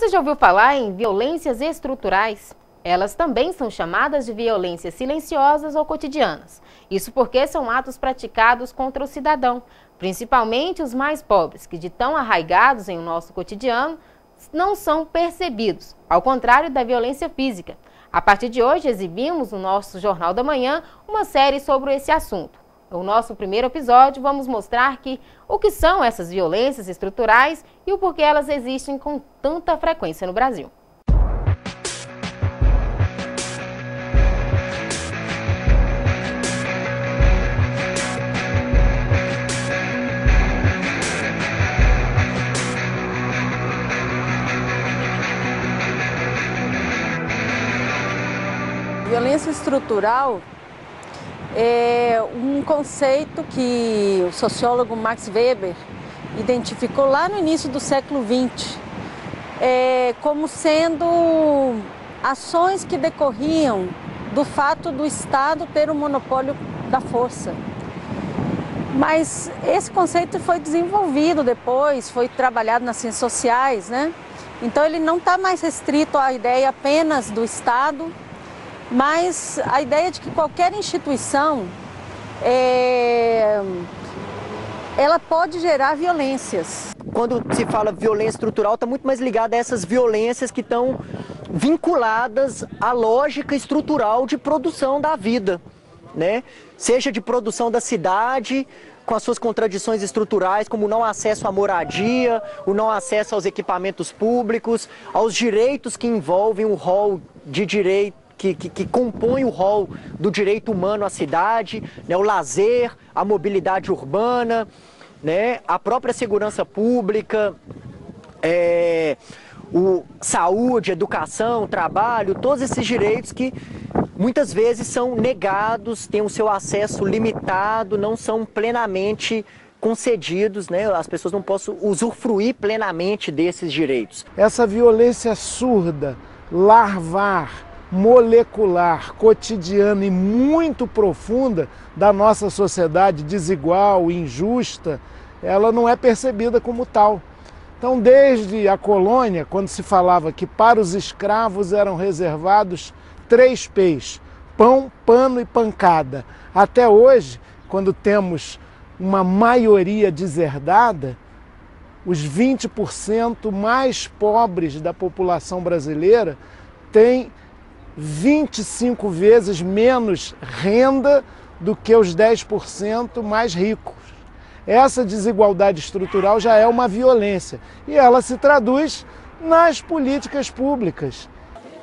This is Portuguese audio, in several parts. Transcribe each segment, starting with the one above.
Você já ouviu falar em violências estruturais? Elas também são chamadas de violências silenciosas ou cotidianas. Isso porque são atos praticados contra o cidadão, principalmente os mais pobres, que de tão arraigados em o nosso cotidiano, não são percebidos, ao contrário da violência física. A partir de hoje, exibimos no nosso Jornal da Manhã uma série sobre esse assunto. No nosso primeiro episódio, vamos mostrar o que são essas violências estruturais e o porquê elas existem com tanta frequência no Brasil. Violência estrutural é um conceito que o sociólogo Max Weber identificou lá no início do século XX, como sendo ações que decorriam do fato do Estado ter o monopólio da força. Mas esse conceito foi desenvolvido depois, foi trabalhado nas ciências sociais, né? Então ele não está mais restrito à ideia apenas do Estado, mas a ideia de que qualquer instituição, ela pode gerar violências. Quando se fala violência estrutural, está muito mais ligada a essas violências que estão vinculadas à lógica estrutural de produção da vida, né? Seja de produção da cidade, com as suas contradições estruturais, como o não acesso à moradia, o não acesso aos equipamentos públicos, aos direitos que envolvem o rol de direito, que compõe o rol do direito humano à cidade, né, o lazer, a mobilidade urbana, né, a própria segurança pública, saúde, educação, trabalho, todos esses direitos que muitas vezes são negados, têm o seu acesso limitado, não são plenamente concedidos, né, as pessoas não possam usufruir plenamente desses direitos. Essa violência surda, larvar, molecular, cotidiana e muito profunda da nossa sociedade desigual, injusta, ela não é percebida como tal. Então, desde a colônia, quando se falava que para os escravos eram reservados 3 P's, pão, pano e pancada, até hoje, quando temos uma maioria deserdada, os 20% mais pobres da população brasileira têm 25 vezes menos renda do que os 10% mais ricos. Essa desigualdade estrutural já é uma violência e ela se traduz nas políticas públicas.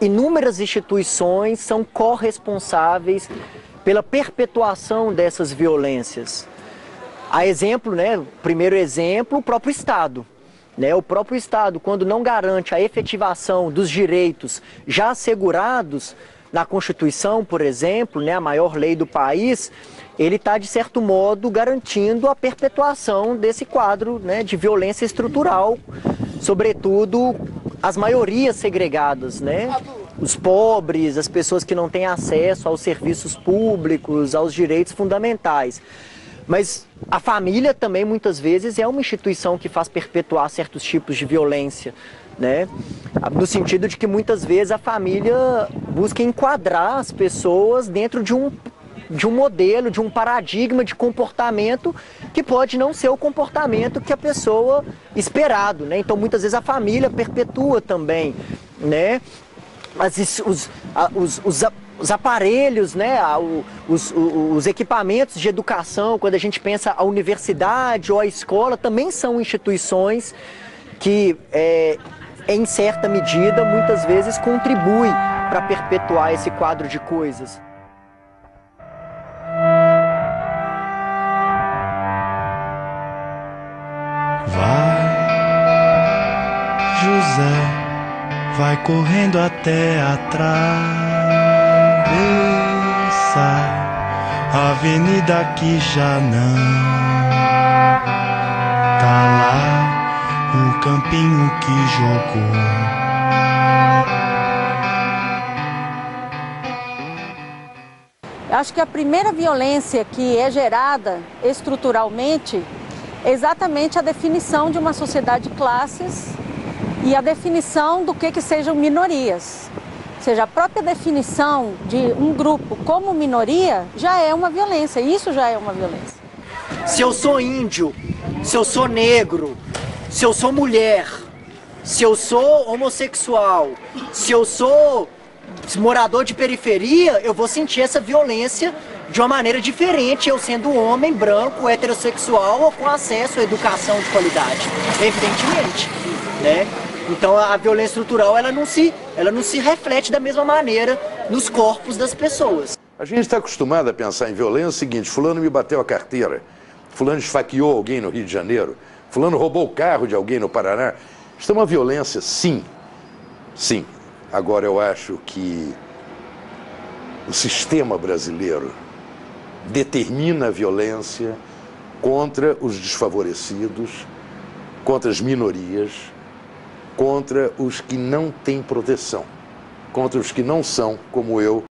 Inúmeras instituições são corresponsáveis pela perpetuação dessas violências. A exemplo, né, primeiro exemplo, o próprio Estado. O próprio Estado, quando não garante a efetivação dos direitos já assegurados na Constituição, por exemplo, a maior lei do país, ele está, de certo modo, garantindo a perpetuação desse quadro, de violência estrutural, sobretudo as maiorias segregadas, os pobres, as pessoas que não têm acesso aos serviços públicos, aos direitos fundamentais. Mas a família também, muitas vezes, é uma instituição que faz perpetuar certos tipos de violência, no sentido de que, muitas vezes, a família busca enquadrar as pessoas dentro de um modelo, de um paradigma de comportamento que pode não ser o comportamento que a pessoa esperado, Então, muitas vezes, a família perpetua também, os aparelhos, os equipamentos de educação, quando a gente pensa a universidade ou a escola, também são instituições que, em certa medida, muitas vezes contribuem para perpetuar esse quadro de coisas. Vai, José, vai correndo até atrás. A avenida que já não tá lá, o campinho que jogou. Eu acho que a primeira violência que é gerada estruturalmente é exatamente a definição de uma sociedade de classes e a definição do que sejam minorias. Ou seja, a própria definição de um grupo como minoria já é uma violência, isso já é uma violência. Se eu sou índio, se eu sou negro, se eu sou mulher, se eu sou homossexual, se eu sou morador de periferia, eu vou sentir essa violência de uma maneira diferente, eu sendo homem, branco, heterossexual ou com acesso à educação de qualidade, evidentemente, né? Então a violência estrutural ela não se reflete da mesma maneira nos corpos das pessoas. A gente está acostumado a pensar em violência o seguinte: fulano me bateu a carteira, fulano esfaqueou alguém no Rio de Janeiro, fulano roubou o carro de alguém no Paraná. Isso é uma violência, sim, sim. Agora eu acho que o sistema brasileiro determina a violência contra os desfavorecidos, contra as minorias, contra os que não têm proteção, contra os que não são, como eu,